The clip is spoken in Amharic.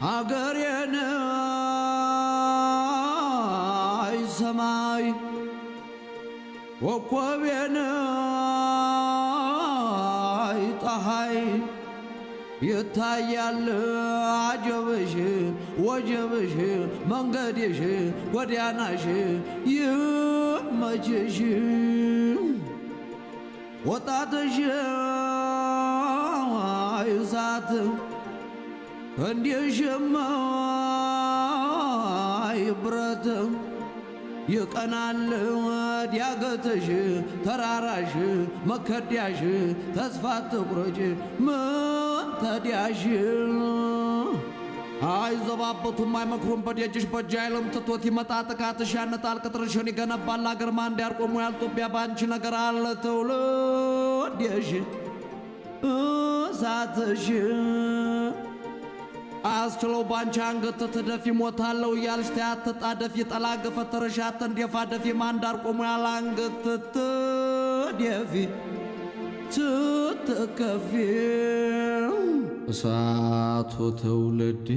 አገሬን አይ ሰማይ ኮከቤን አይ ፀሐይ ይታያል አጀብሽ ወጀብሽ መንገድሽ ጎዳናሽ ይመችሽ ወጣትሽ አይ እሳት እንዲሽም አይ ብረት ይቀናል ዲያገትሽ ተራራሽ መከዳሽ ተስፋ ትቁረጭ ተዲያሽ አይ ዘባበቱም አይመክሩም በደጅሽ በእጅ አይልም ትቶት ይመጣ ጥቃትሽ ያነጣል ቅጥርሽን ይገነባል አገር ማን እንዲያርቆሙ ያልጦቢያ ባንቺ ነገር አለ ትውልድሽ እሳትሽ አስችለው ባንቺ አንገት ትደፊ ሞታለው እያልሽ ተያተጣደፊ ጠላ ገፈተረሽ አተንደፋ ደፊ ማን ዳርቆሙ ያለ አንገት ትደፊ ትተከፊ እሳቱ ትውልድ